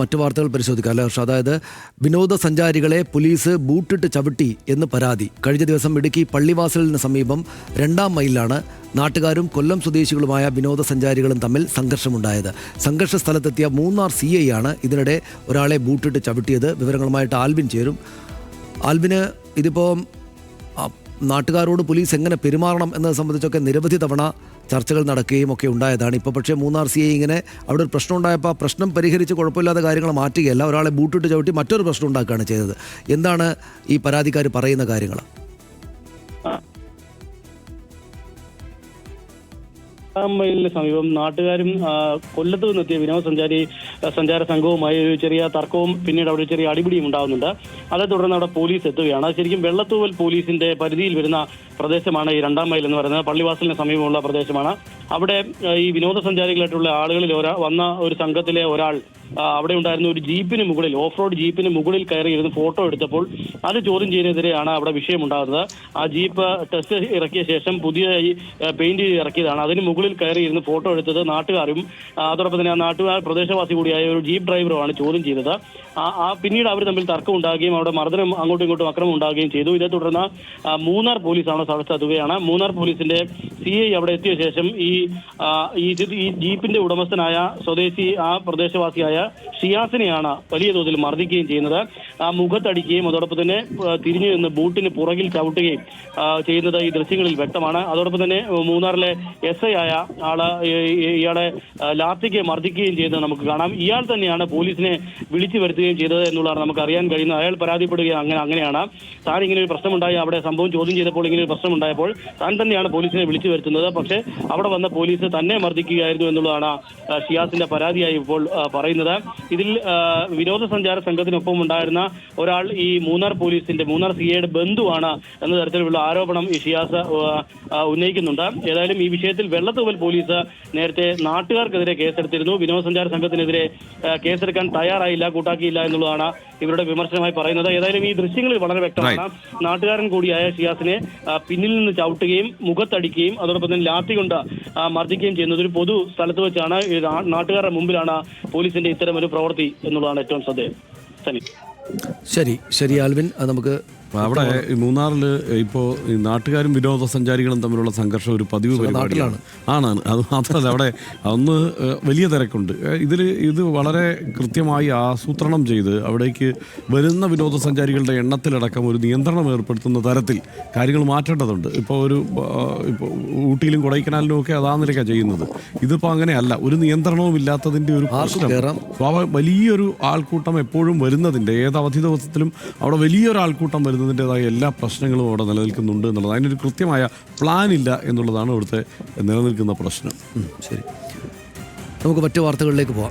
മറ്റു വാർത്തകൾ പരിശോധിക്കാം അല്ലേ ഹർഷ? അതായത് വിനോദസഞ്ചാരികളെ പോലീസ് ബൂട്ടിട്ട് ചവിട്ടി എന്ന് പരാതി. കഴിഞ്ഞ ദിവസം ഇടുക്കി പള്ളിവാസലിന് സമീപം 2-ാം മൈലിലാണ് നാട്ടുകാരും കൊല്ലം സ്വദേശികളുമായ വിനോദസഞ്ചാരികളും തമ്മിൽ സംഘർഷമുണ്ടായത്. സംഘർഷ സ്ഥലത്തെത്തിയ മൂന്നാർ CI ആണ് ഇതിനിടെ ഒരാളെ ബൂട്ടിട്ട് ചവിട്ടിയത്. വിവരങ്ങളുമായിട്ട് ആൽവിൻ ചേരും. ആൽവിന്, ഇതിപ്പോൾ നാട്ടുകാരോട് പോലീസ് എങ്ങനെ പെരുമാറണം എന്നത് സംബന്ധിച്ചൊക്കെ നിരവധി തവണ ചർച്ചകൾ നടക്കുകയും ഒക്കെ ഉണ്ടായതാണ്. ഇപ്പോൾ പക്ഷേ മൂന്നാർ CI ഇങ്ങനെ അവിടെ ഒരു പ്രശ്നം ഉണ്ടായപ്പോൾ ആ പ്രശ്നം പരിഹരിച്ച് കുഴപ്പമില്ലാത്ത കാര്യങ്ങൾ മാറ്റുകയല്ല, ഒരാളെ ബൂട്ടിട്ട് ചവിട്ടി മറ്റൊരു പ്രശ്നം ഉണ്ടാക്കുകയാണ് ചെയ്തത്. എന്താണ് ഈ പരാതിക്കാർ പറയുന്ന കാര്യങ്ങൾ? മൈലിന് സമീപം നാട്ടുകാരും കൊല്ലത്ത് നിന്നെത്തിയ സഞ്ചാര സംഘവുമായി ഒരു ചെറിയ തർക്കവും പിന്നീട് അവിടെ ഒരു ചെറിയ അടിപിടിയും ഉണ്ടാകുന്നുണ്ട്. അതേ തുടർന്ന് അവിടെ പോലീസ് എത്തുകയാണ്. ശരിക്കും വെള്ളത്തൂവൽ പോലീസിന്റെ പരിധിയിൽ വരുന്ന പ്രദേശമാണ് ഈ 2-ാം മൈൽ എന്ന് പറയുന്നത്. പള്ളിവാസലിന് സമീപമുള്ള പ്രദേശമാണ്. അവിടെ ഈ വിനോദസഞ്ചാരികളായിട്ടുള്ള ആളുകളിൽ വന്ന ഒരു സംഘത്തിലെ ഒരാൾ അവിടെ ഉണ്ടായിരുന്ന ഒരു ജീപ്പിന് മുകളിൽ, ഓഫ് റോഡ് ജീപ്പിന് മുകളിൽ കയറിയിരുന്ന് ഫോട്ടോ എടുത്തപ്പോൾ അത് ചോദ്യം ചെയ്യുന്നതിനെതിരെയാണ് അവിടെ വിഷയമുണ്ടാകുന്നത്. ആ ജീപ്പ് ടെസ്റ്റ് ഇറക്കിയ ശേഷം പുതിയ പെയിന്റ് ഇറക്കിയതാണ്. അതിന് മുകളിൽ കയറിയിരുന്ന് ഫോട്ടോ എടുത്തത് നാട്ടുകാരും അതോടൊപ്പം തന്നെ ആ നാട്ടുകാർ പ്രദേശവാസി കൂടിയായ ഒരു ജീപ്പ് ഡ്രൈവറുമാണ് ചോദ്യം ചെയ്തത്. പിന്നീട് അവർ തമ്മിൽ തർക്കം ഉണ്ടാകുകയും അവിടെ മർദ്ദനം, അങ്ങോട്ടും ഇങ്ങോട്ടും അക്രമം ഉണ്ടാകുകയും ചെയ്തു. ഇതേ തുടർന്ന് മൂന്നാർ പോലീസാണ് സ്ഥലത്തെത്തുകയാണ്. മൂന്നാർ പോലീസിന്റെ CI അവിടെ എത്തിയ ശേഷം ഈ ജീപ്പിന്റെ ഉടമസ്ഥനായ സ്വദേശി, ആ പ്രദേശവാസിയായ ഷിയാസിനെയാണ് വലിയ തോതിൽ മർദ്ദിക്കുകയും ചെയ്യുന്നത്. മുഖത്തടിക്കുകയും അതോടൊപ്പം തന്നെ തിരിഞ്ഞു നിന്ന് ബൂട്ടിന് പുറകിൽ ചവിട്ടുകയും ചെയ്യുന്നത് ഈ ദൃശ്യങ്ങളിൽ വ്യക്തമാണ്. അതോടൊപ്പം തന്നെ മൂന്നാറിലെ SI ആയ ഇയാളെ ലാത്തിക്ക് മർദ്ദിക്കുകയും ചെയ്യുന്നത് നമുക്ക് കാണാം. ഇയാൾ തന്നെയാണ് പോലീസിനെ വിളിച്ചു വരുത്തുകയും ചെയ്തത് എന്നുള്ളതാണ് നമുക്ക് അറിയാൻ കഴിയുന്നത്. അയാൾ പരാതിപ്പെടുകയും അങ്ങനെയാണ് താൻ ഇങ്ങനെ ഒരു പ്രശ്നമുണ്ടായി, അവിടെ സംഭവം ചോദ്യം ചെയ്തപ്പോൾ ഇങ്ങനെ ഒരു പ്രശ്നമുണ്ടായപ്പോൾ താൻ തന്നെയാണ് പോലീസിനെ വിളിച്ചു വരുത്തുന്നത്. പക്ഷേ അവിടെ വന്ന പോലീസ് തന്നെ മർദ്ദിക്കുകയായിരുന്നു എന്നുള്ളതാണ് ഷിയാസിന്റെ പരാതിയായി ഇപ്പോൾ പറയുന്നത്. ഇതിൽ വിനോദസഞ്ചാര സംഘത്തിനൊപ്പം ഉണ്ടായിരുന്ന ഒരാൾ ഈ മൂന്നാർ CIയുടെ ബന്ധുവാണ് എന്ന തരത്തിലുള്ള ആരോപണം ഈ ഷിയാസ് ഉന്നയിക്കുന്നുണ്ട്. ഏതായാലും ഈ വിഷയത്തിൽ വെള്ളത്തൂവൽ പോലീസ് നേരത്തെ നാട്ടുകാർക്കെതിരെ കേസെടുത്തിരുന്നു. വിനോദസഞ്ചാര സംഘത്തിനെതിരെ കേസെടുക്കാൻ തയ്യാറായില്ല, കൂട്ടാക്കിയില്ല എന്നുള്ളതാണ് ഇവരുടെ വിമർശനമായി പറയുന്നത്. ഏതായാലും ഈ ദൃശ്യങ്ങളിൽ വളരെ വ്യക്തമാണ്. നാട്ടുകാരൻ കൂടിയായ ഷിയാസിനെ പിന്നിൽ നിന്ന് ചവിട്ടുകയും മുഖത്തടിക്കുകയും അതോടൊപ്പം തന്നെ ലാത്തി കൊണ്ട് മർദ്ദിക്കുകയും ചെയ്യുന്നത് ഒരു പൊതു സ്ഥലത്ത് വെച്ചാണ്. നാട്ടുകാരുടെ മുമ്പിലാണ് പോലീസിന്റെ ഇത്തരം ഒരു പ്രവൃത്തി എന്നുള്ളതാണ് ഏറ്റവും ശ്രദ്ധേയം. ശരി ആൽവിൻ, നമുക്ക് അവിടെ മൂന്നാറിൽ ഇപ്പോൾ ഈ നാട്ടുകാരും വിനോദസഞ്ചാരികളും തമ്മിലുള്ള സംഘർഷം ഒരു പതിവ് പരിപാടിയാണ്. അത് മാത്രമല്ല, അവിടെ അന്ന് വലിയ തിരക്കുണ്ട്. ഇത് വളരെ കൃത്യമായി ആസൂത്രണം ചെയ്ത് അവിടേക്ക് വരുന്ന വിനോദസഞ്ചാരികളുടെ എണ്ണത്തിലടക്കം ഒരു നിയന്ത്രണം ഏർപ്പെടുത്തുന്ന തരത്തിൽ കാര്യങ്ങൾ മാറ്റേണ്ടതുണ്ട്. ഇപ്പോൾ ഊട്ടിയിലും കൊടൈക്കനാലിലും ഒക്കെ അതാ നിലയ്ക്കാണ് ചെയ്യുന്നത്. ഇതിപ്പോൾ അങ്ങനെയല്ല. ഒരു നിയന്ത്രണവും ഇല്ലാത്തതിൻ്റെ ഒരു പ്രശ്നം, വലിയൊരു ആൾക്കൂട്ടം എപ്പോഴും വരുന്നതിൻ്റെ, ഏത് അവധി ദിവസത്തിലും അവിടെ വലിയൊരു ആൾക്കൂട്ടം വരുന്നതിൻ്റെതായ എല്ലാ പ്രശ്നങ്ങളും അവിടെ നിലനിൽക്കുന്നുണ്ട് എന്നുള്ളത്. അതിനൊരു കൃത്യമായ പ്ലാൻ ഇല്ല എന്നുള്ളതാണ് ഇവിടുത്തെ നിലനിൽക്കുന്ന പ്രശ്നം. ശരി, നമുക്ക് മറ്റു വാർത്തകളിലേക്ക് പോകാം.